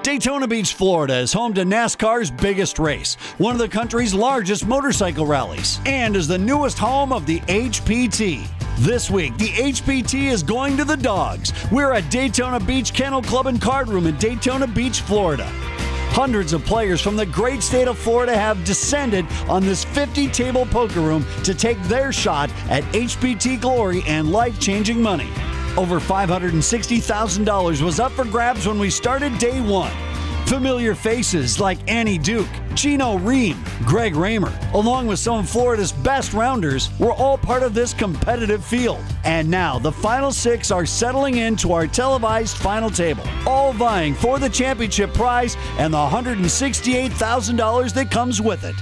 Daytona Beach, Florida is home to NASCAR's biggest race, one of the country's largest motorcycle rallies, and is the newest home of the HPT. This week, the HPT is going to the dogs. We're at Daytona Beach Kennel Club and Card Room in Daytona Beach, Florida. Hundreds of players from the great state of Florida have descended on this 50-table poker room to take their shot at HPT glory and life-changing money. Over $560,000 was up for grabs when we started day one. Familiar faces like Annie Duke, Gino Ream, Greg Raymer, along with some of Florida's best rounders, were all part of this competitive field. And now the final six are settling into our televised final table, all vying for the championship prize and the $168,000 that comes with it.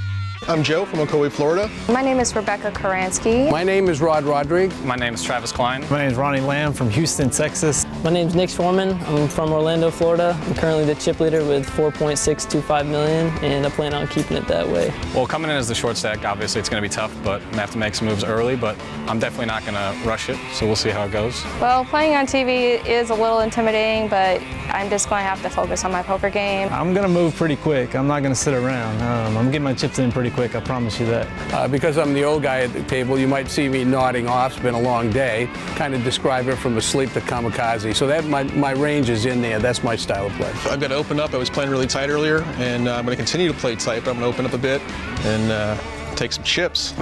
I'm Joe from Ocoee, Florida. My name is Rebecca Karansky. My name is Rod Rodrigue. My name is Travis Klein. My name is Ronnie Lamb from Houston, Texas. My name is Nick Schwarman. I'm from Orlando, Florida. I'm currently the chip leader with $4.625 million, and I plan on keeping it that way. Well, coming in as the short stack, obviously it's going to be tough, but I'm going to have to make some moves early, but I'm definitely not going to rush it, so we'll see how it goes. Well, playing on TV is a little intimidating, but I'm just going to have to focus on my poker game. I'm going to move pretty quick. I'm not going to sit around. I'm getting my chips in pretty quick, I promise you that. Because I'm the old guy at the table, you might see me nodding off. It's been a long day. Kind of describe it from asleep to kamikaze. So that my range is in there. That's my style of play. I've got to open up. I was playing really tight earlier, and I'm going to continue to play tight, but I'm going to open up a bit and take some chips.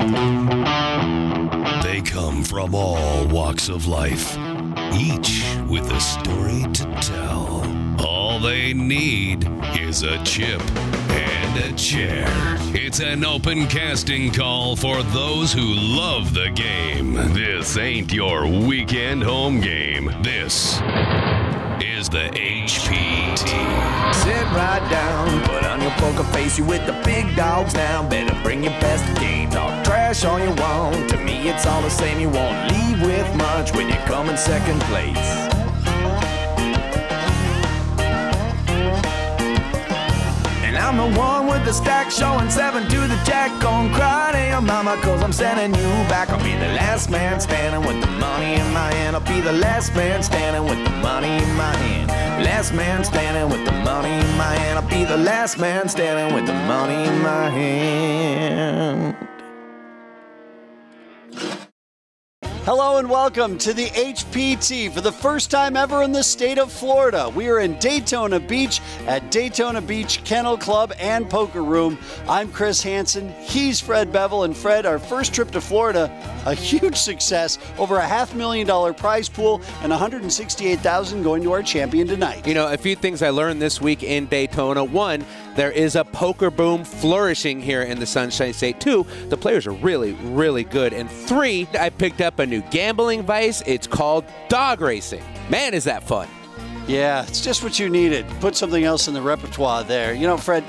They come from all walks of life, each with a story to tell. All they need is a chip and a chair. It's an open casting call for those who love the game. This ain't your weekend home game. This is the HPT. Sit right down, put on your poker face. You with the big dogs now. Better bring your best game. Talk trash all you want. To me, it's all the same. You won't leave with much when you come in second place. I'm the one with the stack showing 7 to the jack. Gonna cry to your mama cause I'm sending you back. I'll be the last man standing with the money in my hand. I'll be the last man standing with the money in my hand. Last man standing with the money in my hand. I'll be the last man standing with the money in my hand. Hello and welcome to the HPT for the first time ever in the state of Florida. We are in Daytona Beach at Daytona Beach Kennel Club and Poker Room. I'm Chris Hansen, he's Fred Bevel, and Fred, our first trip to Florida, a huge success, over a $500,000 prize pool and $168,000 going to our champion tonight. You know, a few things I learned this week in Daytona. One, there is a poker boom flourishing here in the Sunshine State. Two, the players are really, really good. And three, I picked up a new gambling vice. It's called dog racing. Man, is that fun. Yeah, it's just what you needed. Put something else in the repertoire there. You know, Fred,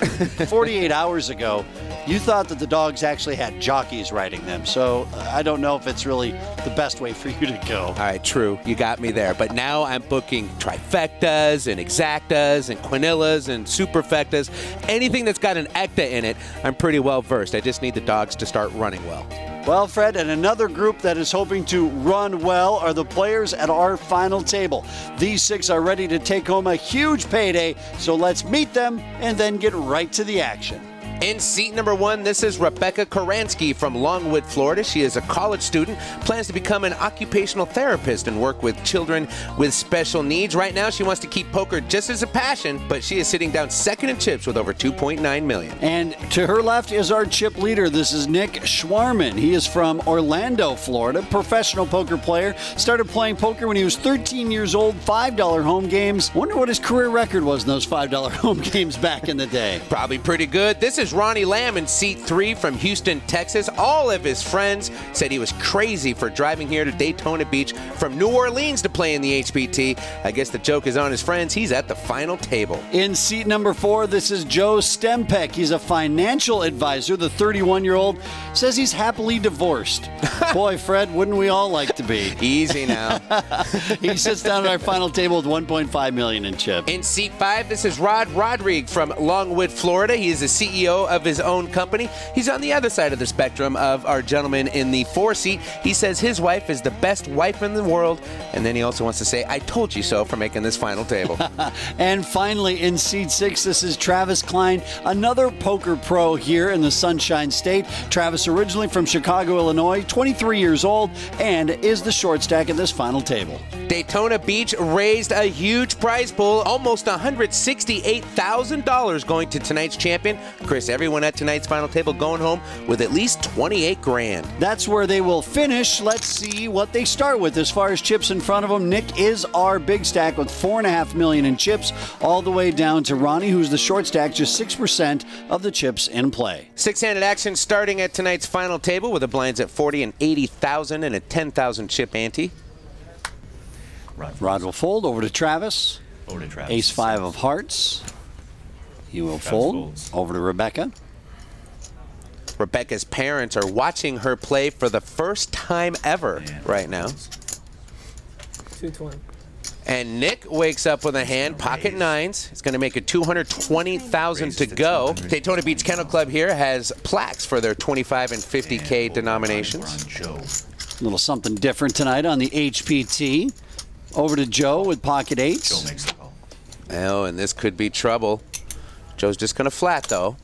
48 hours ago, you thought that the dogs actually had jockeys riding them. So I don't know if it's really the best way for you to go. All right, true. You got me there. But now I'm booking trifectas and exactas and quinillas and superfectas. Anything that's got an ecta in it, I'm pretty well versed. I just need the dogs to start running well. Well, Fred, and another group that is hoping to run well are the players at our final table. These six are ready to take home a huge payday, so let's meet them and then get right to the action. In seat number one, this is Rebecca Karansky from Longwood, Florida. She is a college student, plans to become an occupational therapist and work with children with special needs. Right now, she wants to keep poker just as a passion, but she is sitting down second in chips with over $2.9 million. And to her left is our chip leader. This is Nick Schwarman. He is from Orlando, Florida, professional poker player. Started playing poker when he was 13 years old, $5 home games. Wonder what his career record was in those $5 home games back in the day. Probably pretty good. This is Ronnie Lamb in seat 3 from Houston, Texas. All of his friends said he was crazy for driving here to Daytona Beach from New Orleans to play in the HPT. I guess the joke is on his friends. He's at the final table. In seat number 4, this is Joe Stempeck. He's a financial advisor. The 31-year-old says he's happily divorced. Boy, Fred, wouldn't we all like to be? Easy now. He sits down at our final table with $1.5 million in chips. In seat 5, this is Rod Rodrigue from Longwood, Florida. He is the CEO CEO of his own company. He's on the other side of the spectrum of our gentleman in the 4 seat. He says his wife is the best wife in the world, and then he also wants to say, I told you so, for making this final table. And finally, in seat 6, this is Travis Klein, another poker pro here in the Sunshine State. Travis, originally from Chicago, Illinois, 23 years old, and is the short stack in this final table. Daytona Beach raised a huge prize pool, almost $168,000 going to tonight's champion. Chris, everyone at tonight's final table going home with at least 28 grand. That's where they will finish. Let's see what they start with as far as chips in front of them. Nick is our big stack with $4.5 million in chips, all the way down to Ronnie, who's the short stack, just 6% of the chips in play. Six-handed action starting at tonight's final table with the blinds at 40 and 80,000 and a 10,000 chip ante. Rod will fold over to Travis. Ace-5 of hearts. He will fold over to Rebecca. Rebecca's parents are watching her play for the first time ever right now. 220. And Nick wakes up with a hand, pocket nines. It's going to make it $220,000 to go. Daytona Beach Kennel Club here has plaques for their 25 and 50K denominations. A little something different tonight on the HPT. Over to Joe with pocket eights. Joe makes the call. Oh, and this could be trouble. Joe's just going to flat, though.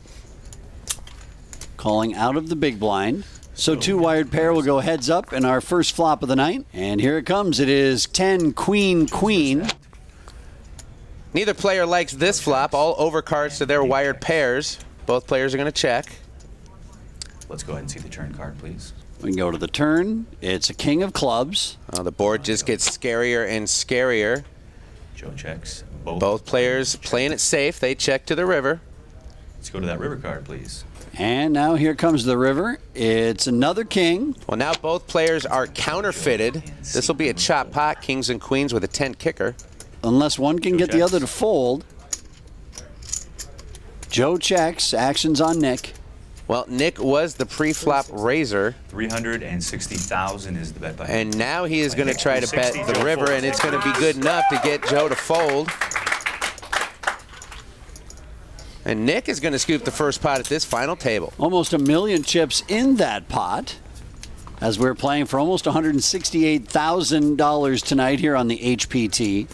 Calling out of the big blind. So two wired pair will go heads up in our first flop of the night. And here it comes. It is 10 queen queen. Neither player likes this flop. All overcards to their wired pairs. Both players are going to check. Let's go ahead and see the turn card, please. We can go to the turn. It's a king of clubs. Oh, the board just gets scarier and scarier. Joe checks. Both players playing it safe. They check to the river. Let's go to that river card, please. And now here comes the river. It's another king. Well, now both players are counterfeited. This will be a chop pot, kings and queens with a 10 kicker. Unless one can get the other to fold. Joe checks. Action's on Nick. Well, Nick was the pre-flop raiser. 360,000 is the bet by him. And now he is going to try to bet the river, and it's going to be good enough to get Joe to fold. And Nick is going to scoop the first pot at this final table. Almost $1 million chips in that pot, as we're playing for almost $168,000 tonight here on the HPT.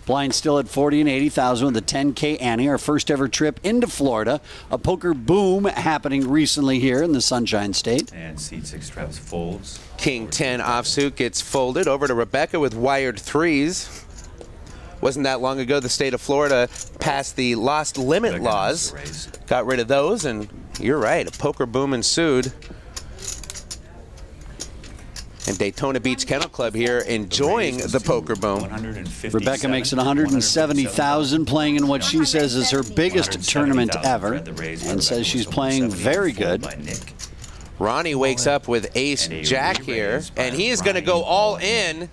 Blind still at 40 and 80,000 with a 10K ante. Our first ever trip into Florida. A poker boom happening recently here in the Sunshine State. And seat 6, Travis folds. King 10 offsuit gets folded over to Rebecca with wired threes. Wasn't that long ago the state of Florida passed the lost limit laws. Got rid of those, and you're right, a poker boom ensued. And Daytona Beach Kennel Club here enjoying the poker boom. Rebecca makes it $170,000 playing in what she says is her biggest tournament ever, and says she's playing very good. Ronnie wakes up with ace-jack here, and he is going to go all in.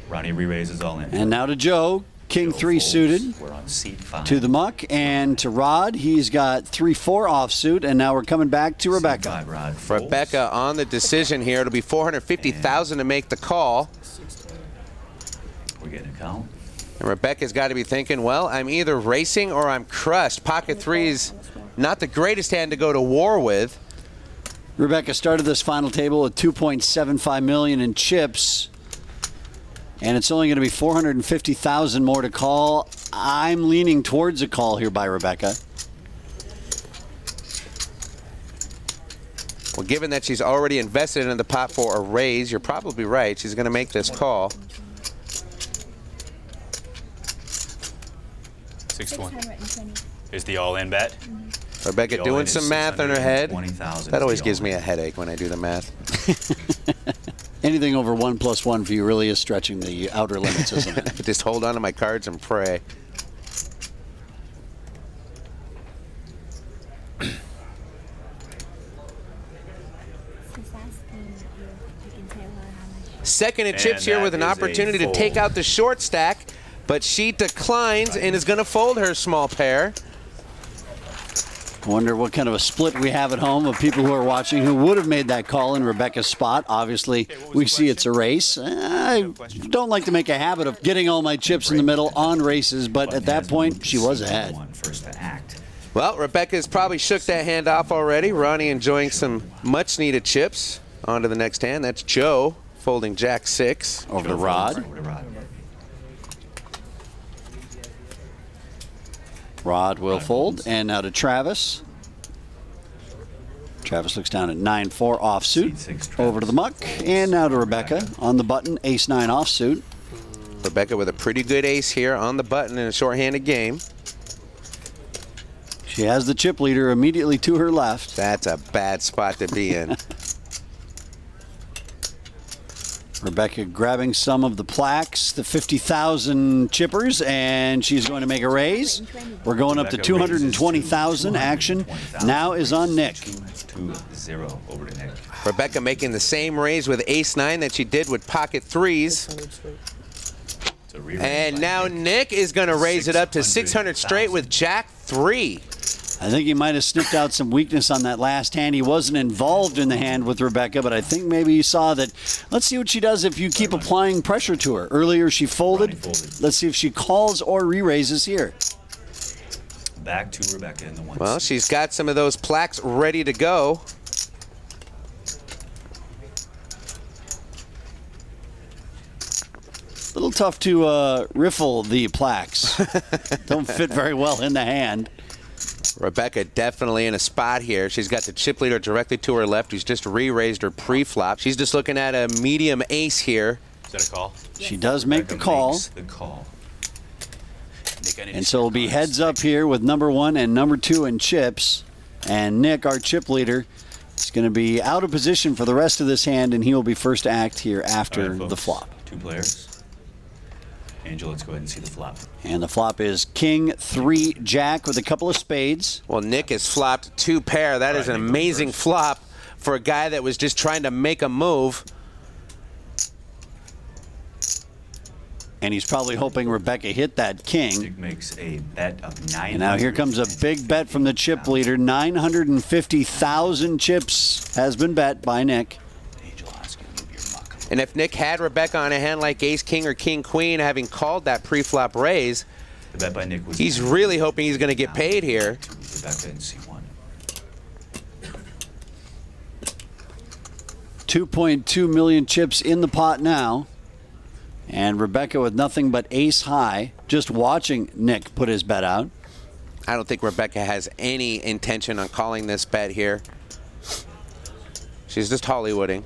Ronnie re-raises all in. And now to Joe, king 3 suited. We're on seat 5. To the muck, and to Rod, he's got 3-4 offsuit, and now we're coming back to Rebecca. Rebecca on the decision here. It'll be $450,000 to make the call. We're getting a count. And Rebecca's got to be thinking, well, I'm either racing or I'm crushed. Pocket three's not the greatest hand to go to war with. Rebecca started this final table with $2.75 million in chips. And it's only going to be $450,000 more to call. I'm leaning towards a call here by Rebecca. Well, given that she's already invested in the pot for a raise, you're probably right. She's going to make this call. 620 is the all-in bet. Rebecca doing some math in her head. That always gives me a headache when I do the math. Anything over 1 + 1 for you really is stretching the outer limits, isn't it? Just hold on to my cards and pray. Second in chips here with an opportunity to take out the short stack, but she declines and is going to fold her small pair. I wonder what kind of a split we have at home of people who are watching who would have made that call in Rebecca's spot. Obviously, we see it's a race. I don't like to make a habit of getting all my chips in the middle on races, but at that point, she was ahead. First to act. Well, Rebecca's probably shook that hand off already. Ronnie enjoying some much-needed chips. On to the next hand. That's Joe folding Jack 6. Over to Rod. Rod will fold. And now to Travis. Travis looks down at 9-4 offsuit. Over to the muck. And now to Rebecca on the button, ace-9 offsuit. Rebecca with a pretty good ace here on the button in a short-handed game. She has the chip leader immediately to her left. That's a bad spot to be in. Rebecca grabbing some of the plaques, the 50,000 chippers, and she's going to make a raise. We're going up to 220,000. Action now is on Nick. 2-0 over to Nick. Rebecca making the same raise with ace-9 that she did with pocket 3s. And now Nick is going to raise it up to 600 straight with Jack 3. I think he might have sniffed out some weakness on that last hand. He wasn't involved in the hand with Rebecca, but I think maybe he saw that. Let's see what she does if you keep applying pressure to her. Earlier she folded. Let's see if she calls or re-raises here. Back to Rebecca in the one. Well, she's got some of those plaques ready to go. A little tough to riffle the plaques. Don't fit very well in the hand. Rebecca definitely in a spot here. She's got the chip leader directly to her left, who's just re-raised her pre-flop. She's just looking at a medium ace here. Is that a call? She does make the call. The call. And so it'll be heads up here with number 1 and number 2 in chips. And Nick, our chip leader, is going to be out of position for the rest of this hand, and he will be first to act here after the flop. 2 players. Angel, let's go ahead and see the flop. And the flop is King 3 Jack with a couple of spades. Well, Nick has flopped 2 pair. That is an amazing flop for a guy that was just trying to make a move. And he's probably hoping Rebecca hit that king. Nick makes a bet of 9. And now here comes a big bet from the chip leader. 950,000 chips has been bet by Nick. And if Nick had Rebecca on a hand like ace, king, or king, queen, having called that pre-flop raise, the bet by Nick was he's really hoping he's going to get paid here. Rebecca in C1. 2.2 million chips in the pot now. And Rebecca with nothing but ace high, just watching Nick put his bet out. I don't think Rebecca has any intention on calling this bet here. She's just Hollywooding.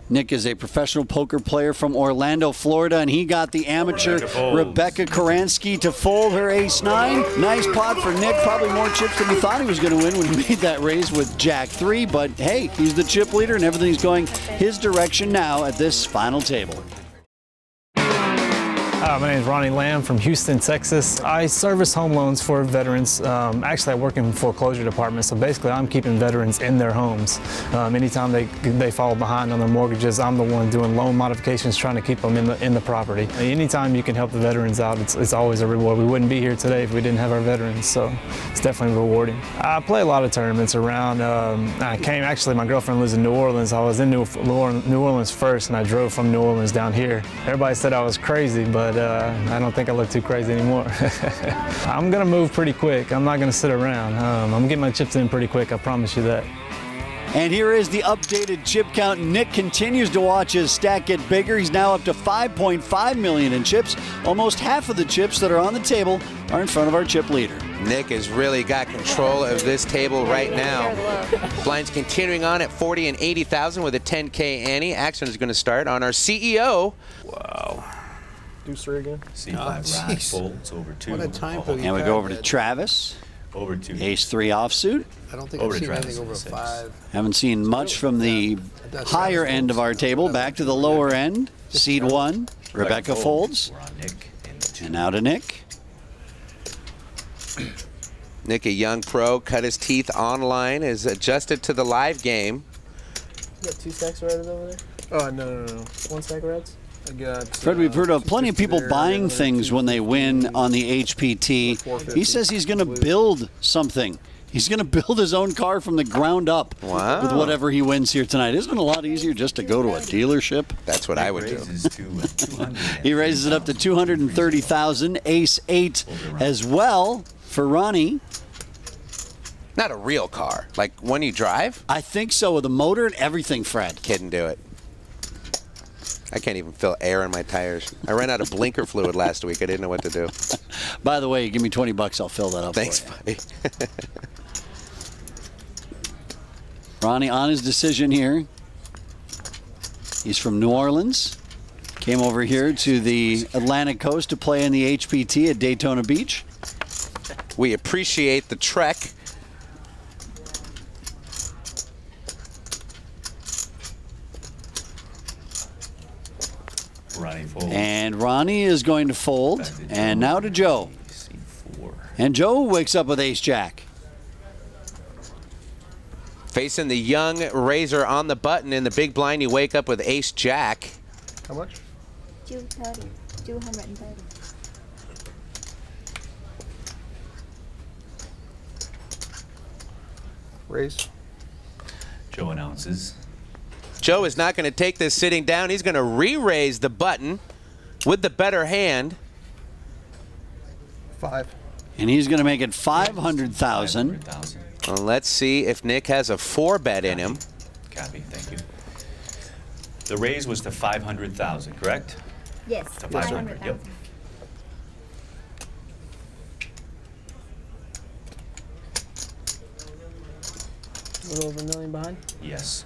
Nick is a professional poker player from Orlando, Florida, and he got the amateur Rebecca Karansky to fold her ace-9. Nice pot for Nick. Probably more chips than he thought he was going to win when he made that raise with Jack 3. But hey, he's the chip leader, and everything's going his direction now at this final table. My name is Ronnie Lamb from Houston, Texas. I service home loans for veterans. Actually, I work in foreclosure department, so basically I'm keeping veterans in their homes. Anytime they fall behind on their mortgages, I'm the one doing loan modifications, trying to keep them in the property. Anytime you can help the veterans out, it's always a reward. We wouldn't be here today if we didn't have our veterans, so it's definitely rewarding. I play a lot of tournaments around. Actually, my girlfriend lives in New Orleans. I was in New Orleans first, and I drove from New Orleans down here. Everybody said I was crazy, but I don't think I look too crazy anymore. I'm going to move pretty quick. I'm not going to sit around. I'm going to get my chips in pretty quick, I promise you that. And here is the updated chip count. Nick continues to watch his stack get bigger. He's now up to 5.5 million in chips. Almost half of the chips that are on the table are in front of our chip leader. Nick has really got control of this table right now. Blinds continuing on at 40 and 80,000 with a 10K ante. Action is going to start on our CEO. Wow. Deuce 3 again? C5 Rod folds over 2. What a time for And we go over to Travis. Over 2. Ace 3 offsuit. I don't think I've seen anything over 5. Haven't seen much from the higher end of our table. Back to the lower end. Seed 1. Rebecca folds. We're on Nick in the 2. And now to Nick. Nick, a young pro, cut his teeth online, is adjusted to the live game. You got 2 stacks of reds over there? Oh, no. 1 stack of reds? I got, Fred, we've heard of plenty of people buying things when they win on the HPT. He says he's going to build something He's going to build his own car from the ground up with whatever he wins here tonight. Isn't it a lot easier just to go to a dealership? That's what I would do. He raises it up to $230,000. Ace 8 as well for Ronnie. Not a real car, like one you drive? I think so, with a motor and everything, Fred. Couldn't do it. I can't even fill air in my tires. I ran out of blinker fluid last week. I didn't know what to do. By the way, give me 20 bucks. I'll fill that up. Thanks, for you. buddy. Ronnie on his decision here. He's from New Orleans. Came over here to the Atlantic coast to play in the HPT at Daytona Beach. We appreciate the trek. Ronnie fold. And Ronnie is going to fold. And now to Joe. And Joe wakes up with ace-jack. Facing the young Razor on the button in the big blind, you wake up with ace-jack. How much? 230. 230. Raise. Joe announces. Joe is not going to take this sitting down. He's going to re-raise the button with the better hand. 5. And he's going to make it 500,000. Well, let's see if Nick has a 4-bet in him. Copy, thank you. The raise was to 500,000, correct? Yes, To 500, yep. A little over $1 million behind? Yes.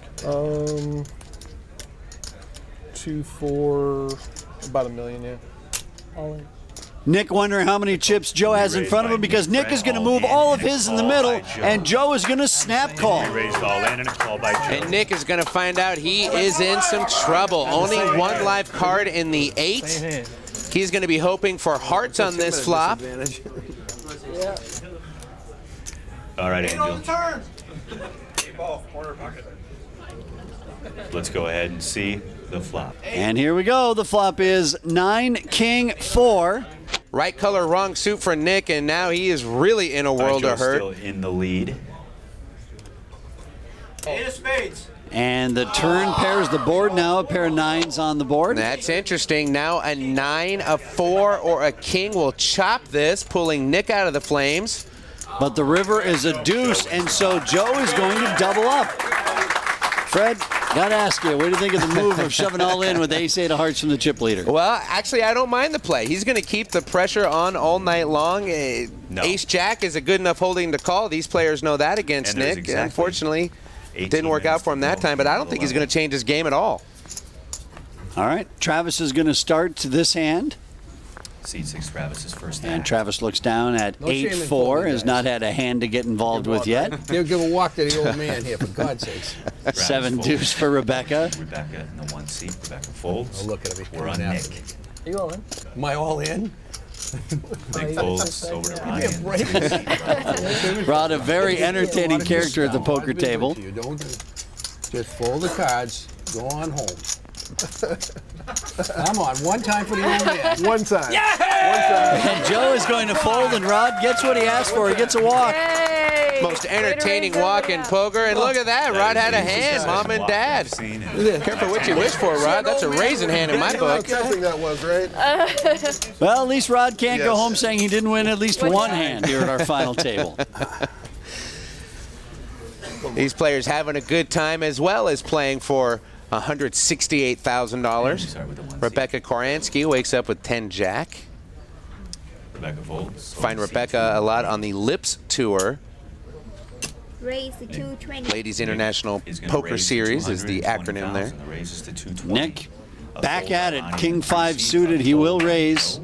2, 4, about $1 million, yeah. All in. Nick wondering how many chips Joe has in front of him because Nick is going to move all of his in the middle, and Joe is going to snap call. Raised all in and a call by Joe. And Nick is going to find out he is in some trouble. Only one live card in the 8. He's going to be hoping for hearts on this flop. All right, Angel. Let's go ahead and see the flop. And here we go. The flop is 9, King, 4. Right color, wrong suit for Nick, and now he is really in a world of hurt. Still in the lead. 8 of spades. And the turn pairs the board now. A pair of 9s on the board. That's interesting. Now a 9, a 4, or a king will chop this, pulling Nick out of the flames. But the river is a deuce, and so Joe is going to double up. Fred, got to ask you, what do you think of the move of shoving all in with ace-8 of hearts from the chip leader? Well, actually, I don't mind the play. He's going to keep the pressure on all night long. No. Ace-jack is a good enough holding to call. These players know that against And there's Nick. exactly Unfortunately, it didn't work out for him that time, but I don't think he's going to change his game at all. All right, Travis is going to start to this hand. Seed 6, Travis's first And hand. Travis looks down at No shame in 8-4, folding, has guys. not had a hand to get involved with yet. Give a walk to the old man here, for God's sakes. 7 deuce for Rebecca. Rebecca in the 1 seat. Rebecca folds. Oh, look at him. We're on Nick. Are you all in? Am I all in? Nick folds over to Ryan. Give me a break. Rod, a very entertaining character at the poker table. You don't just fold the cards, go on home. Come on, one time for the old man. One time. And Joe is going to fold, and Rod gets what he asked for. He gets a walk. Yay! Most entertaining walk in poker, and look at that. Rod had a hand, mom and dad. Careful what you wish for, Rod. That's a raisin hand in my book. How tempting that was, right? Well, at least Rod can't go Yes. home saying he didn't win at least one hand here at our final table. These players having a good time as well as playing for $168,000. Rebecca Koransky wakes up with 10-jack. Rebecca folds. Find Rebecca a lot on the Lips Tour. Raise the 220. Ladies International He's gonna Poker raise to Series is the acronym there. 220,000. The raise is to 220. Nick, A back fold at it. on King him. 5 suited. He will raise.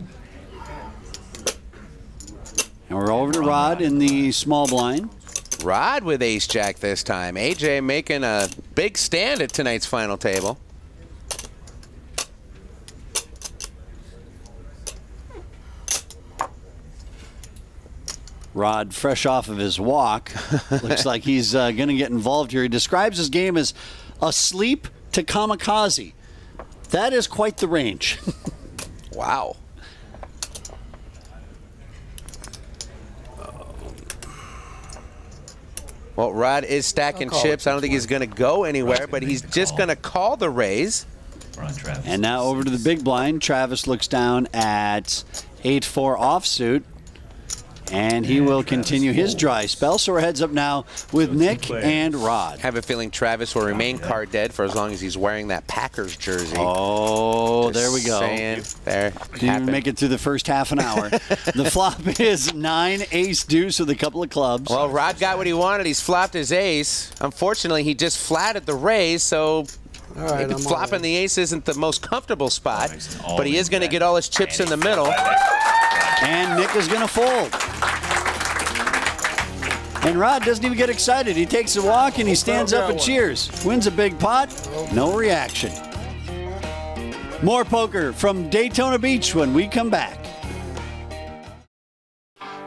And we're over to Rod in the small blind. Rod with ace-jack this time. AJ making a big stand at tonight's final table. Rod, fresh off of his walk, looks like he's going to get involved here. He describes his game as asleep to kamikaze. That is quite the range. Wow. Well, Rod is stacking chips. I don't think he's going to go anywhere, but he's just going to call the raise. And now over to the big blind. Travis looks down at 8-4 offsuit. And he will continue his dry spell. So we're heads up now with Nick and Rod. I have a feeling Travis will remain card dead for as long as he's wearing that Packers jersey. Oh, there we go. There. Didn't even make it through the first half an hour. The flop is 9 ace deuce with a couple of clubs. Well, Rod got what he wanted. He's flopped his ace. Unfortunately, he just flatted the raise, so maybe flopping the ace isn't the most comfortable spot, but he is going to get all his chips in the middle. And Nick is going to fold. And Rod doesn't even get excited. He takes a walk and he stands up and cheers. Wins a big pot, no reaction. More poker from Daytona Beach when we come back.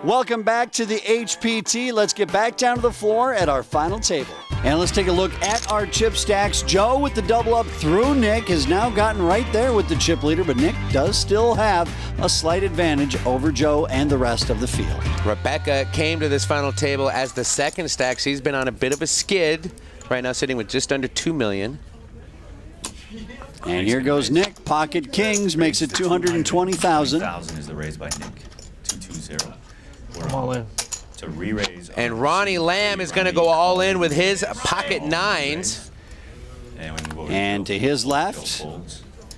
Welcome back to the HPT. Let's get back down to the floor at our final table. And let's take a look at our chip stacks. Joe with the double up through Nick has now gotten right there with the chip leader, but Nick does still have a slight advantage over Joe and the rest of the field. Rebecca came to this final table as the second stack. She's been on a bit of a skid. Right now sitting with just under $2 million. And here goes Nick. Pocket Kings makes it $220,000. Is the raise by Nick. 220. I'm all in. To re-raise. And Ronnie Lamb is going to go all in with his pocket nines. And to his left,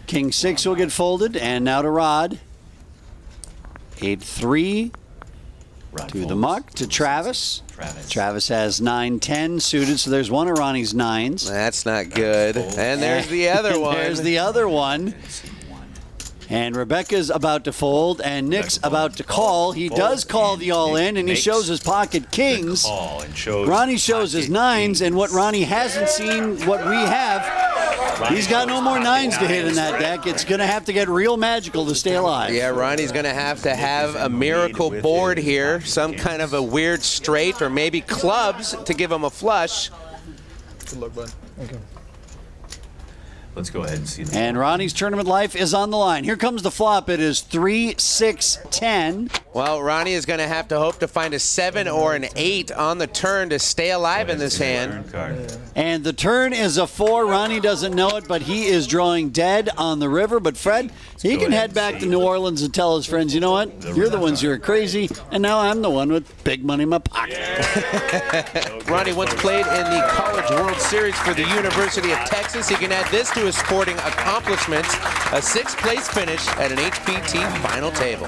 King 6 will get folded. And now to Rod. 8-3 to the muck to Travis. Travis has 9-10 suited, so there's one of Ronnie's nines. That's not good. And there's the other one. There's the other one. And Rebecca's about to fold, and Nick's about to call. He does call the all-in, and he shows his pocket kings. Ronnie shows his nines, and what Ronnie hasn't seen, what we have, he's got no more nines to hit in that deck. It's going to have to get real magical to stay alive. Yeah, Ronnie's going to have a miracle board here, some kind of a weird straight, or maybe clubs to give him a flush. Good luck, bud. Okay. Let's go ahead and see that. And Ronnie's tournament life is on the line. Here comes the flop. It is 3-6-10. Well, Ronnie is going to have to hope to find a 7 or an 8 on the turn to stay alive in this hand. And the turn is a 4. Ronnie doesn't know it, but he is drawing dead on the river. But Fred, he can head back to New Orleans and tell his friends, you know what? You're the ones who are crazy, and now I'm the one with big money in my pocket. Ronnie once played in the College World Series for the University of Texas. He can add this to his sporting accomplishments, a 6th place finish at an HPT final table.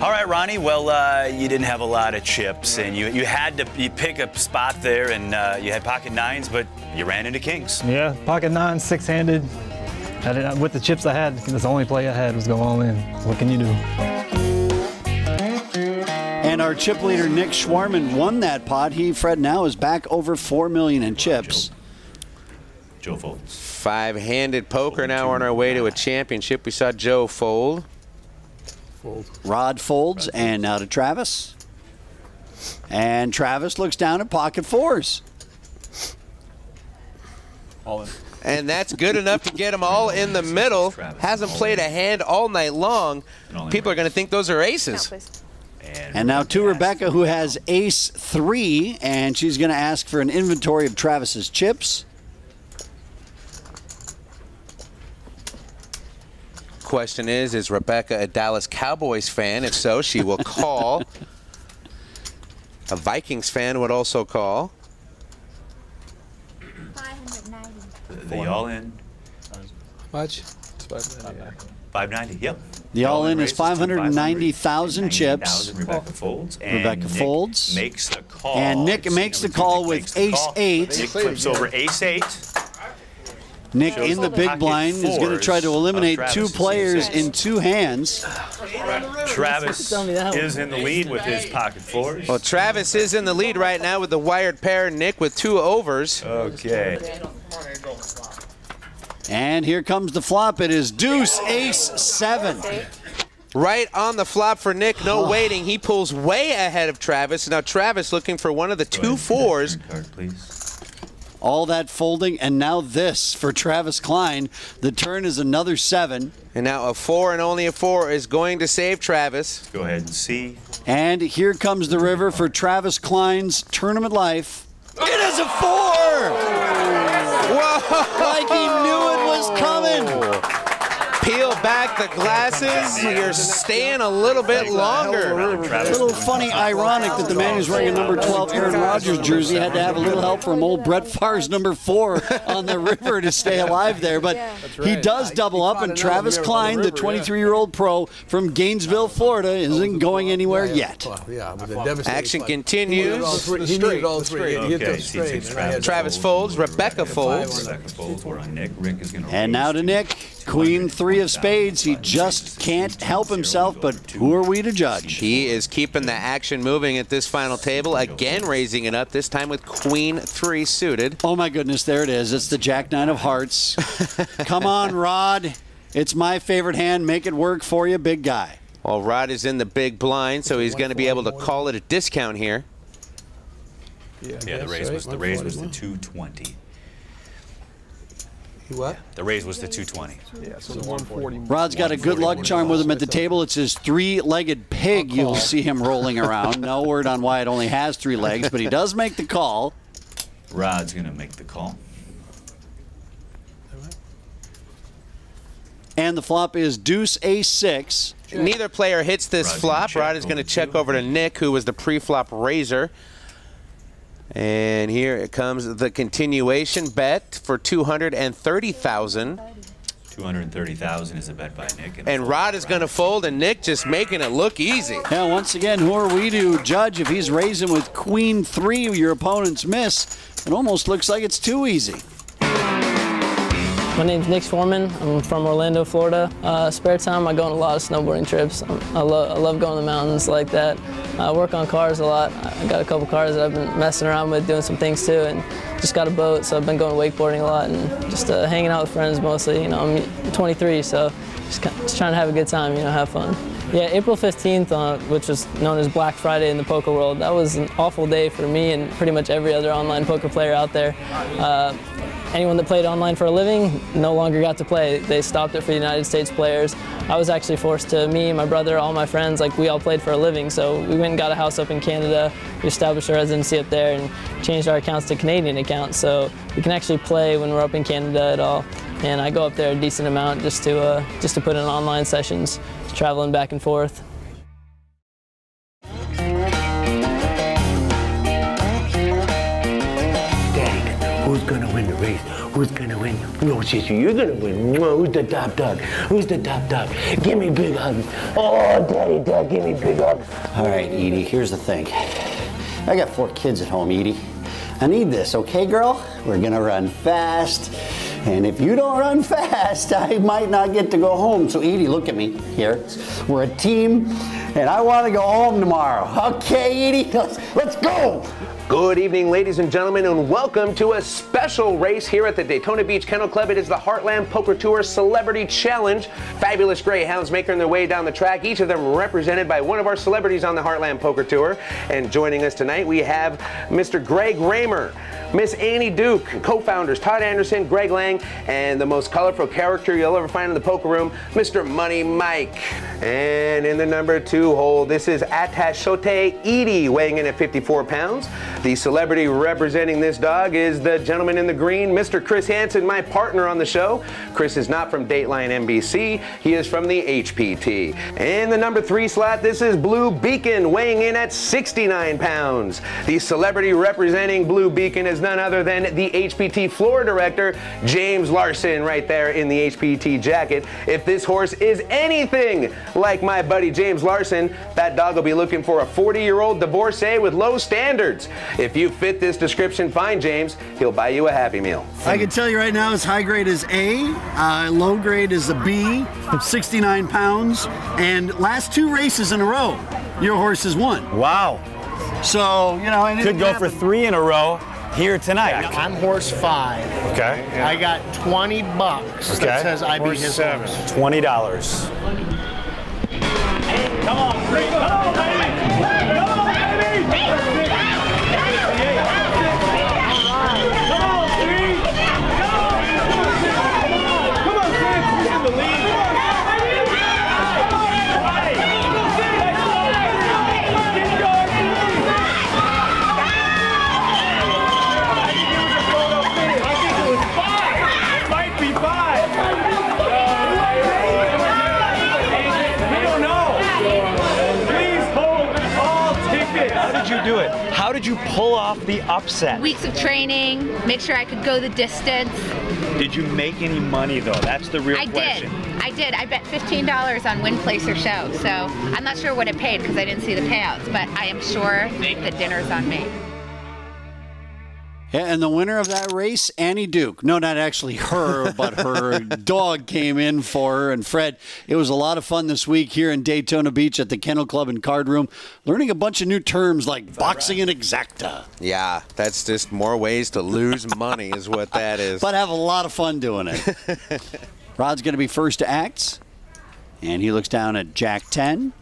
All right, Ronnie, well, you didn't have a lot of chips, and you had to pick a spot there, and you had pocket nines, but you ran into kings. Yeah, pocket nines, 6-handed. With the chips I had, that's the only play I had was go all in. What can you do? And our chip leader, Nick Schwarman, won that pot. Fred, now is back over $4 million in chips. Joe folds. 5-handed poker now on our way to a championship. We saw Joe fold. Rod folds, and now to Travis. And Travis looks down at pocket 4s. All in. And that's good enough to get them all in the middle. Hasn't played a hand all night long. People are going to think those are aces. And now to Rebecca, who has ace 3, and she's going to ask for an inventory of Travis's chips. Question is Rebecca a Dallas Cowboys fan? If so, she will call. A Vikings fan would also call. 590. The all-in. Much? It's 590. 590, yep. The all-in is 590,000 chips. Rebecca folds. Rebecca folds. Makes the call. And Nick makes the call with ace 8. Nick flips over ace 8. Nick in the big blind is going to try to eliminate 2 players in 2 hands. Travis is in the lead with his pocket 4s. Well, Travis is in the lead right now with the wired pair. Nick with 2 overs. Okay. And here comes the flop. It is deuce, ace 7. Right on the flop for Nick. No waiting. He pulls way ahead of Travis. Now Travis looking for one of the 2 4s. Card, please. All that folding, and now this for Travis Klein. The turn is another 7. And now a 4 and only a 4 is going to save Travis. Go ahead and see. And here comes the river for Travis Klein's tournament life. It is a 4! Whoa! Like he knew it was coming. Peel back the glasses. You're staying a little bit longer. A little funny, ironic that the man who's wearing a number 12 Aaron Rodgers jersey had to have a little help from old Brett Favre's number 4 on the river to stay alive there. But he does double up, and Travis Klein, the 23-year-old pro from Gainesville, Florida, isn't going anywhere yet. Action continues. He needed all three. He hit those straight. Travis folds, Rebecca folds. And now to Nick. Queen 3 of spades. He just can't help himself, but who are we to judge? He is keeping the action moving at this final table, again raising it up, this time with Queen 3 suited. Oh my goodness, there it is. It's the Jack 9 of hearts. Come on, Rod. It's my favorite hand. Make it work for you, big guy. Well, Rod is in the big blind, so he's going to be able to call it a discount here. Yeah, the raise was the 220. What? The raise was the 220. Yeah, so the 140. Rod's got a good luck charm with him at the table. It's his 3-legged pig. You'll see him rolling around. No word on why it only has 3 legs, but he does make the call. Rod's going to make the call. And the flop is deuce ace-6. Neither player hits this flop. Rod is going to check over to Nick, who was the pre-flop raiser. And here it comes, the continuation bet for $230,000. $230,000 is a bet by Nick. And Rod is going to fold, and Nick just making it look easy. Now, once again, who are we to judge if he's raising with Queen 3, your opponent's miss? It almost looks like it's too easy. My name's Nick Foreman. I'm from Orlando, Florida. Spare time, I go on a lot of snowboarding trips. I love going to the mountains like that. I work on cars a lot. I got a couple cars that I've been messing around with, doing some things too, and just got a boat, so I've been going wakeboarding a lot and just hanging out with friends mostly. You know, I'm 23, so just trying to have a good time, you know, have fun. Yeah, April 15th, which was known as Black Friday in the poker world, that was an awful day for me and pretty much every other online poker player out there. Anyone that played online for a living no longer got to play. They stopped it for the United States players. I was actually forced to, me, my brother, all my friends, like we all played for a living. So we went and got a house up in Canada. We established our residency up there and changed our accounts to Canadian accounts. So we can actually play when we're up in Canada at all. And I go up there a decent amount just to put in online sessions, traveling back and forth. Who's gonna win the race? Who's gonna win? No, sister, you're gonna win. Who's the top dog? Who's the top dog? Give me big hugs. Oh, daddy dog, give me big hugs. All right, Edie, here's the thing. I got 4 kids at home, Edie. I need this, okay, girl? We're gonna run fast. And if you don't run fast, I might not get to go home. So, Edie, look at me here. We're a team, and I want to go home tomorrow. Okay, Edie, let's go. Good evening, ladies and gentlemen, and welcome to a special race here at the Daytona Beach Kennel Club. It is the Heartland Poker Tour Celebrity Challenge. Fabulous greyhounds making their way down the track, each of them represented by one of our celebrities on the Heartland Poker Tour. And joining us tonight, we have Mr. Greg Raymer, Miss Annie Duke, co-founders Todd Anderson, Greg Lang, and the most colorful character you'll ever find in the poker room, Mr. Money Mike. And in the number 2 hole, this is Atashote Edie, weighing in at 54 pounds. The celebrity representing this dog is the gentleman in the green, Mr. Chris Hansen, my partner on the show. Chris is not from Dateline NBC, he is from the HPT. In the number 3 slot, this is Blue Beacon, weighing in at 69 pounds. The celebrity representing Blue Beacon is none other than the HPT floor director, James Larson, right there in the HPT jacket. If this horse is anything like my buddy James Larson, that dog will be looking for a 40-year-old divorcee with low standards. If you fit this description, find James. He'll buy you a Happy Meal. I can tell you right now, his high grade is A, low grade is a B, 69 pounds, and last 2 races in a row, your horse has won. Wow. So, you know, could go for 3 in a row here tonight. I'm horse 5. Okay. I got $20 that says I beat his horse. $20. Come on, Greg. Come on, baby. Come on, baby. you do it? How did you pull off the upset? Weeks of training, make sure I could go the distance. Did you make any money though? That's the real question. I did. I bet $15 on win, place, or show. So I'm not sure what it paid because I didn't see the payouts, but I am sure the dinner's on me. Yeah, and the winner of that race, Annie Duke. No, not actually her, but her dog came in for her. And Fred, it was a lot of fun this week here in Daytona Beach at the Kennel Club and Card Room, learning a bunch of new terms like boxing and exacta. Yeah, that's just more ways to lose money is what that is. But have a lot of fun doing it. Rod's going to be first to act, and he looks down at Jack 10.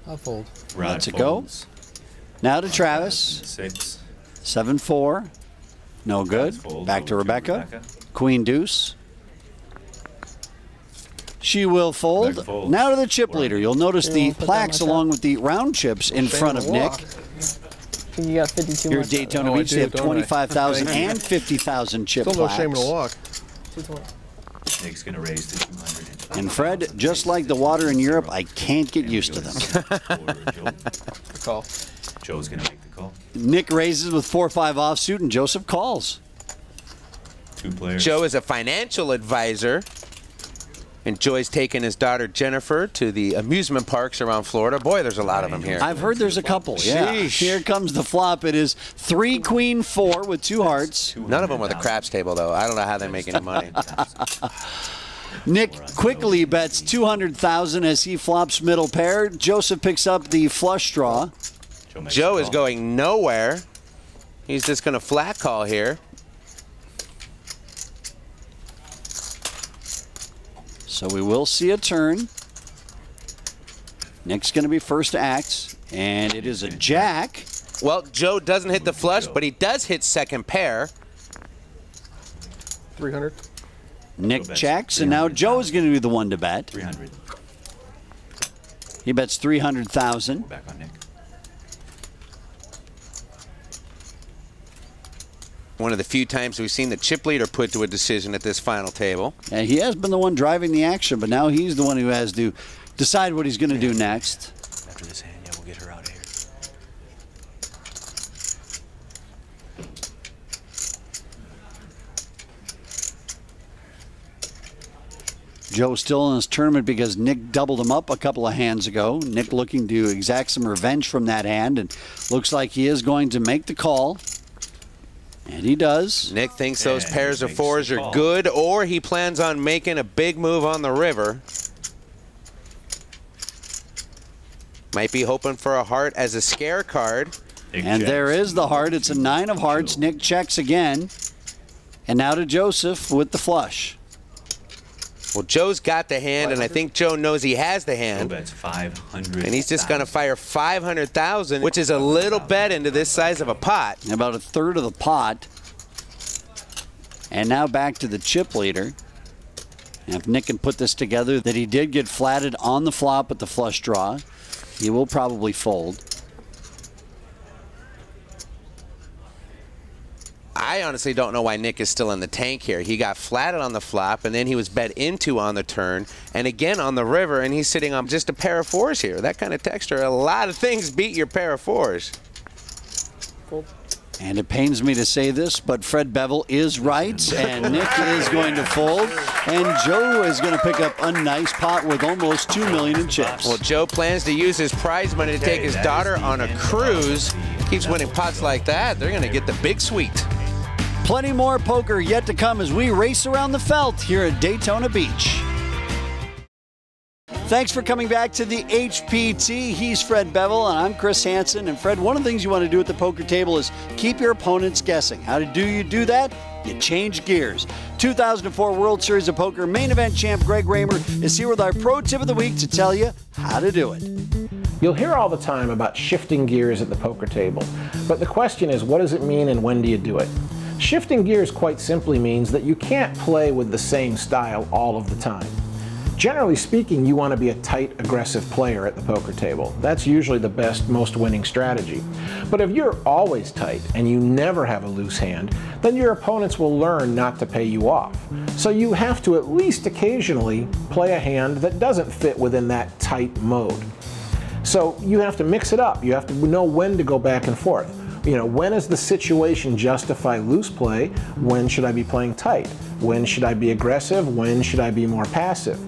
I'll fold. Let's it go. Now to Travis. 6. 7-4. No good. Back to Rebecca. Queen deuce. She will fold. Now to the chip leader. You'll notice the plaques along with the round chips in front of Nick. I think you got 52 Here at Daytona Beach, they have 25,000 and 50,000 chip Still no plaques. shame in a walk. Nick's going to raise to 200. And Fred, just like the water in Europe, I can't get used to them. Call. Joe's going to make the call. Nick raises with 4-5 offsuit, and Joseph calls. 2 players. Joe is a financial advisor, and Joy's taking his daughter Jennifer to the amusement parks around Florida. Boy, there's a lot of them here. I've heard there's a couple. Yeah. Sheesh. Here comes the flop. It is 3 queen 4 with 2 hearts. None of them with a craps table, though. I don't know how they make any money. Nick quickly bets 200,000 as he flops middle pair. Joseph picks up the flush draw. Joe is going nowhere. He's just going to flat call here. So we will see a turn. Nick's going to be first to act, and it is a jack. Well, Joe doesn't hit the flush, but he does hit second pair. 300. Nick checks, and now Joe's going to be the one to bet. 300. He bets 300,000. Back on Nick. One of the few times we've seen the chip leader put to a decision at this final table. And he has been the one driving the action, but now he's the one who has to decide what he's going to do next. After this hand, yeah, we'll get her out of here. Joe's still in this tournament because Nick doubled him up a couple of hands ago. Nick looking to exact some revenge from that hand, and looks like he is going to make the call. And he does. Nick thinks those pairs of 4s are good, or he plans on making a big move on the river. Might be hoping for a heart as a scare card. And there is the heart. It's a 9 of hearts. Nick checks again. And now to Joseph with the flush. Well, Joe's got the hand, and I think Joe knows he has the hand. Joe bets 500. And he's just going to fire 500,000, which is a little bet into this size of a pot. About a third of the pot. And now back to the chip leader. And if Nick can put this together, that he did get flatted on the flop at the flush draw, he will probably fold. I honestly don't know why Nick is still in the tank here. He got flatted on the flop, and then he was bet into on the turn, and again on the river, and he's sitting on just a pair of 4s here. That kind of texture, a lot of things beat your pair of 4s. And it pains me to say this, but Fred Bevel is right, and Nick is going to fold, and Joe is going to pick up a nice pot with almost $2 million in chips. Well, Joe plans to use his prize money to take his daughter on a cruise. Keeps winning pots like that, they're going to get the big suite. Plenty more poker yet to come as we race around the felt here at Daytona Beach. Thanks for coming back to the HPT. He's Fred Bevel, and I'm Chris Hansen. And Fred, one of the things you want to do at the poker table is keep your opponents guessing. How do you do that? You change gears. 2004 World Series of Poker main event champ Greg Raymer is here with our pro tip of the week to tell you how to do it. You'll hear all the time about shifting gears at the poker table, but the question is, what does it mean and when do you do it? Shifting gears quite simply means that you can't play with the same style all of the time. Generally speaking, you want to be a tight, aggressive player at the poker table. That's usually the best, most winning strategy. But if you're always tight and you never have a loose hand, then your opponents will learn not to pay you off. So you have to at least occasionally play a hand that doesn't fit within that tight mode. So you have to mix it up. You have to know when to go back and forth. You know, when does the situation justify loose play? When should I be playing tight? When should I be aggressive? When should I be more passive?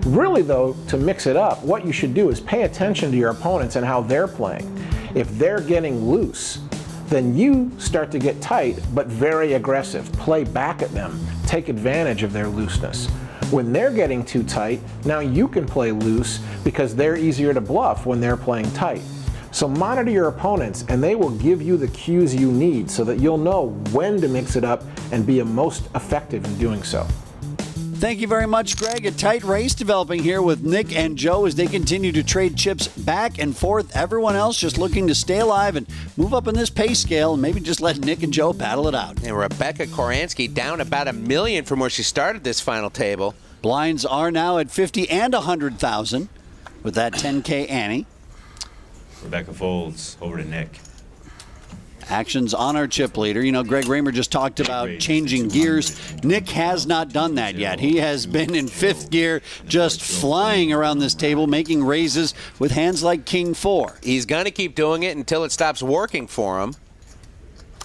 Really though, to mix it up, what you should do is pay attention to your opponents and how they're playing. If they're getting loose, then you start to get tight but very aggressive. Play back at them. Take advantage of their looseness. When they're getting too tight, now you can play loose because they're easier to bluff when they're playing tight. So monitor your opponents and they will give you the cues you need so that you'll know when to mix it up and be most effective in doing so. Thank you very much, Greg. A tight race developing here with Nick and Joe as they continue to trade chips back and forth. Everyone else just looking to stay alive and move up in this pay scale and maybe just let Nick and Joe battle it out. And Rebecca Koransky down about $1 million from where she started this final table. Blinds are now at 50 and 100,000 with that 10K ante. Rebecca folds over to Nick. Actions on our chip leader. You know, Greg Raymer just talked about changing gears. Nick has not done that yet. He has been in 5th gear, just flying around this table, making raises with hands like King 4. He's going to keep doing it until it stops working for him.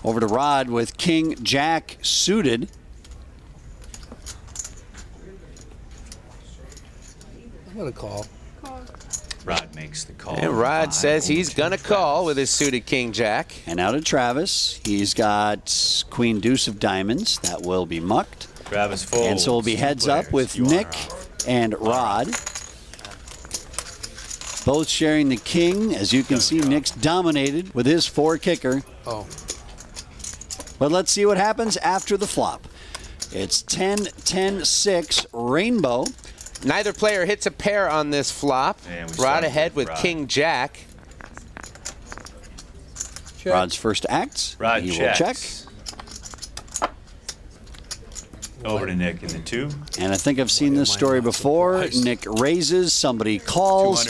Over to Rod with King Jack suited. I'm going to call. Rod makes the call. And Rod says he's going to call with his suited King Jack. And out of Travis, he's got Queen Deuce of Diamonds. That will be mucked. Travis folds. And so it'll be heads up with Nick and Rod. Both sharing the king. As you can see, Nick's dominated with his 4 kicker. Oh. But let's see what happens after the flop. It's 10-10-6 rainbow. Neither player hits a pair on this flop. Rod ahead with King Jack. Check. Rod's first act. Rod he checks. will check. Over to Nick in the 2. And I think I've seen this story before. Nick raises, somebody calls,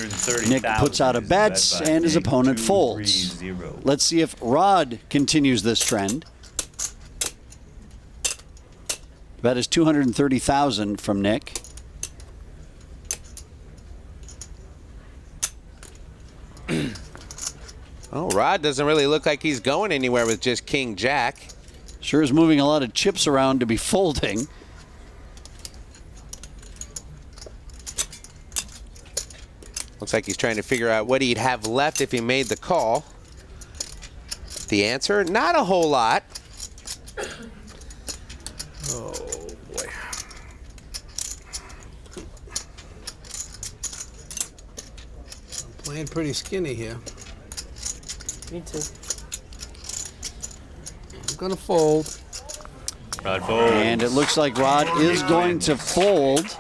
Nick puts out a bet, and his opponent folds. Let's see if Rod continues this trend. Bet is $230,000 from Nick. Oh, Rod doesn't really look like he's going anywhere with just King Jack. Sure is moving a lot of chips around to be folding. Looks like he's trying to figure out what he'd have left if he made the call. The answer, not a whole lot. Oh, boy. I'm playing pretty skinny here. Me too. I'm going to fold. Rod folds. And it looks like Rod is going to fold.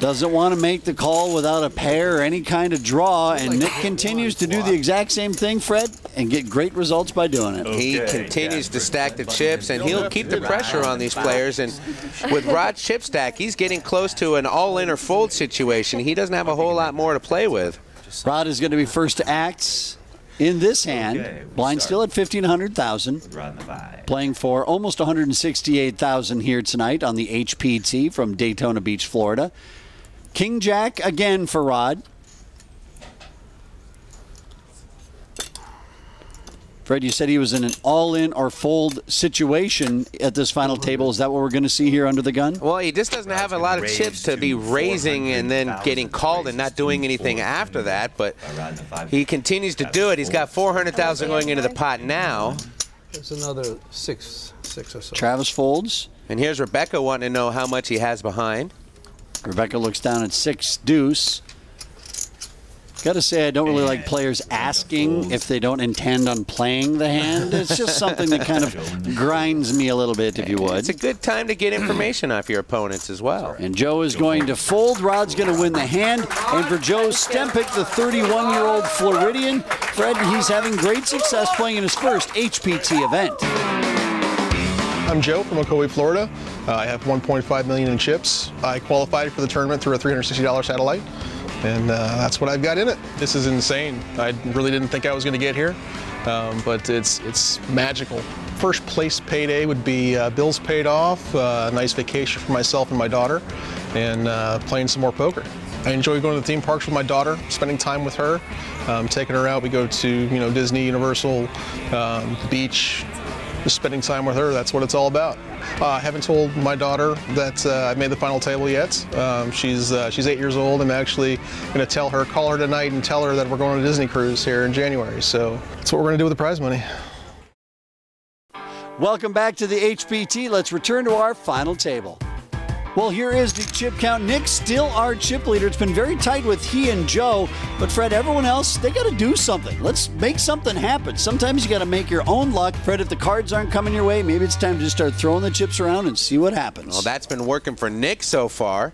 Doesn't want to make the call without a pair or any kind of draw, and Nick continues to do the exact same thing, Fred, and get great results by doing it. He continues to stack the chips, and he'll keep the pressure on these players. And with Rod's chip stack, he's getting close to an all-in or fold situation. He doesn't have a whole lot more to play with. Rod is going to be first to act in this hand. Blind still at 1,500,000. Playing for almost 168,000 here tonight on the HPT from Daytona Beach, Florida. King Jack again for Rod. Fred, you said he was in an all-in or fold situation at this final table. Is that what we're going to see here under the gun? Well, he just doesn't have a lot of chips to be raising and then getting called and not doing anything after that. But he continues to do it. He's got 400,000 going into the pot now. There's another six or so. Travis folds. And here's Rebecca wanting to know how much he has behind. Rebecca looks down at 6 deuce. Got to say, I don't really like players asking if they don't intend on playing the hand. It's just something that kind of grinds me a little bit, if you would. It's a good time to get information off your opponents as well. And Joe is going to fold. Rod's going to win the hand. And for Joe Stempick, the 31-year-old Floridian, Fred, he's having great success playing in his first HPT event. I'm Joe from Ocoee, Florida. I have $1.5 million in chips. I qualified for the tournament through a $360 satellite. and that's what I've got in it. This is insane. I really didn't think I was going to get here, but it's magical. First place payday would be bills paid off, a nice vacation for myself and my daughter, and playing some more poker. I enjoy going to the theme parks with my daughter, spending time with her, taking her out. We go to Disney, Universal, the beach, just spending time with her. That's what it's all about. I haven't told my daughter that I've made the final table yet. She's 8 years old. I'm actually going to call her tonight and tell her that we're going on a Disney cruise here in January. So that's what we're going to do with the prize money. Welcome back to the HPT. Let's return to our final table. Well, here is the chip count. Nick's still our chip leader. It's been very tight with he and Joe. But Fred, everyone else, they got to do something. Let's make something happen. Sometimes you got to make your own luck. Fred, if the cards aren't coming your way, maybe it's time to just start throwing the chips around and see what happens. Well, that's been working for Nick so far.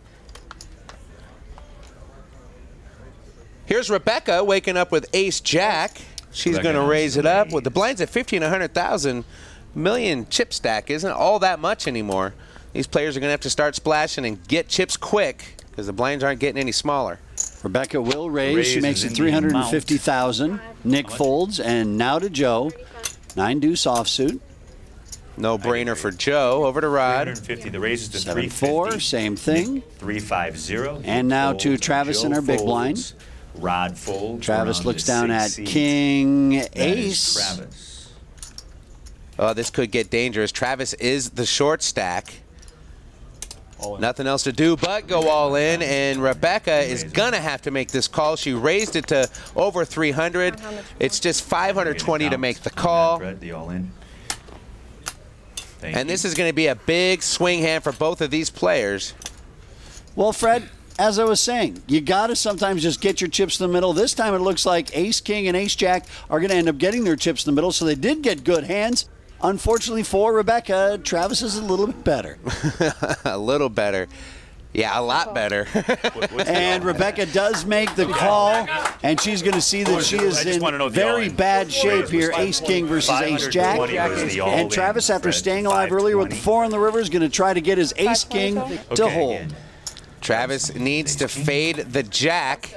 Here's Rebecca waking up with ace-jack. She's going to raise it up. With the blinds at 15, 100,000. Million chip stack isn't all that much anymore. These players are going to have to start splashing and get chips quick because the blinds aren't getting any smaller. Rebecca will raise. She makes it 350,000. Nick folds, and now to Joe. 9-deuce offsuit. No brainer for Joe. Over to Rod. 350. The raise is to 7-4. Same thing. 350. And now to Travis in our big blind. Rod folds. Travis looks down at king ace. Travis. Oh, this could get dangerous. Travis is the short stack. Nothing else to do but go all in, and Rebecca is gonna have to make this call. She raised it to over 300. It's just 520 to make the call. And this is going to be a big swing hand for both of these players. Well, Fred, as I was saying, you got to sometimes just get your chips in the middle. This time it looks like ace-king and ace-jack are going to end up getting their chips in the middle, so they did get good hands. Unfortunately for Rebecca, Travis is a little bit better. A little better. Yeah, a lot better. And Rebecca does make the call, and she's going to see that she is in very bad shape here. Ace-king versus ace-jack. And Travis, after staying alive earlier with the 4 on the river, is going to try to get his ace-king to hold. Travis needs to fade the jack.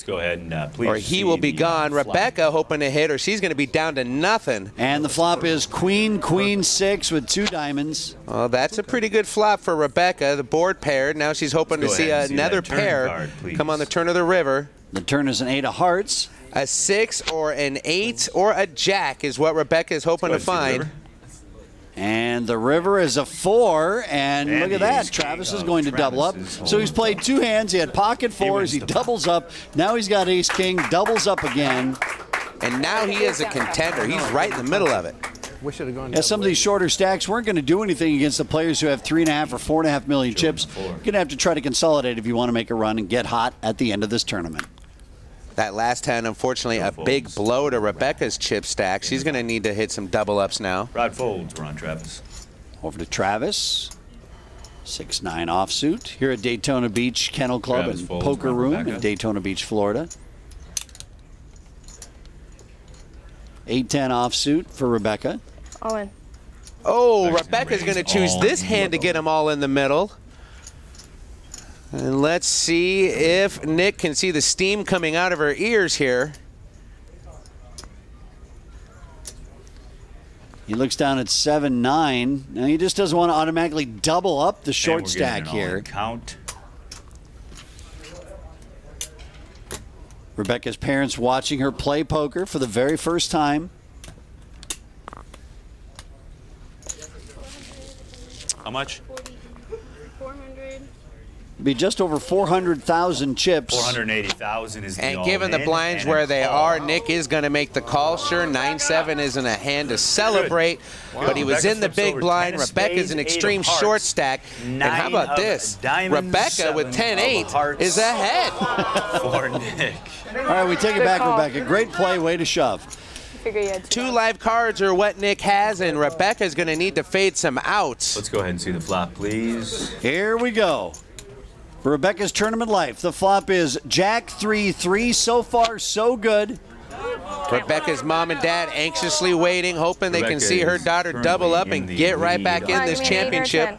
Go ahead and please. Or he will be gone. Rebecca hoping to hit, or she's going to be down to nothing. And the flop is queen, queen 6 with 2 diamonds. Well, that's a pretty good flop for Rebecca. The board paired. Now she's hoping to see another pair come on the turn of the river. The turn is an 8 of hearts. A 6 or an 8 or a jack is what Rebecca is hoping to find. And the river is a 4, and look at that. Travis is going to double up. So he's played 2 hands. He had pocket 4s. He doubles up. Now he's got ace-king, doubles up again. And now he is a contender. He's right in the middle of it. We should have gone. Yeah, some of these shorter stacks weren't going to do anything against the players who have 3.5 or 4.5 million chips. You're going to have to try to consolidate if you want to make a run and get hot at the end of this tournament. That last hand, unfortunately, a big blow to Rebecca's chip stack. She's going to need to hit some double ups now. Rod folds. We're on Travis. Over to Travis. 6-9 offsuit here at Daytona Beach Kennel Club and Poker Room in Daytona Beach, Florida. 8-10 offsuit for Rebecca. All in. Oh, Rebecca's going to choose this hand to get them all in the middle. And let's see if Nick can see the steam coming out of her ears here. He looks down at 7-9. Now he just doesn't want to automatically double up the short stack here. Count. Rebecca's parents watching her play poker for the very first time. How much? Be just over 400,000 chips. 480,000 is the all-in. And given the blinds where they are, Nick is going to make the call. Sure, 9-7 isn't a hand to celebrate, but he was in the big blind. Rebecca's an extreme short stack. And how about this? Rebecca with 10-8 is ahead. For Nick. All right, we take it back, Rebecca. Great play, way to shove. 2 live cards are what Nick has, and Rebecca's going to need to fade some outs. Let's go ahead and see the flop, please. Here we go. For Rebecca's tournament life, the flop is Jack 3-3. So far, so good. Rebecca's mom and dad anxiously waiting, hoping they can see her daughter double up and get right back in this championship.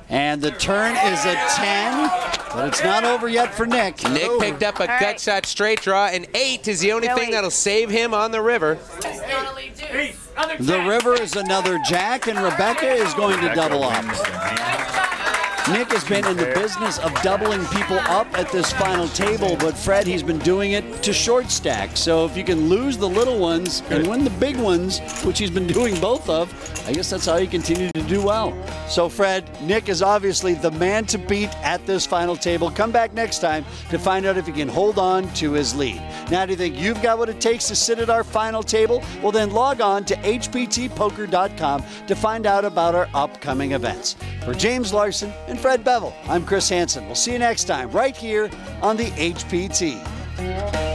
And the turn is a 10. But it's not over yet for Nick. Nick picked up a gut shot straight draw, and 8 is the only thing that'll save him on the river. The river is another jack, and Rebecca is going to double up. Nick has been in the business of doubling people up at this final table, but Fred, he's been doing it to short stack. So if you can lose the little ones and win the big ones, which he's been doing both of, I guess that's how you continue to do well. So Fred, Nick is obviously the man to beat at this final table. Come back next time to find out if he can hold on to his lead. Now, do you think you've got what it takes to sit at our final table? Well, then log on to hptpoker.com to find out about our upcoming events. For James Larson and Fred Bevel, I'm Chris Hansen. We'll see you next time right here on the HPT.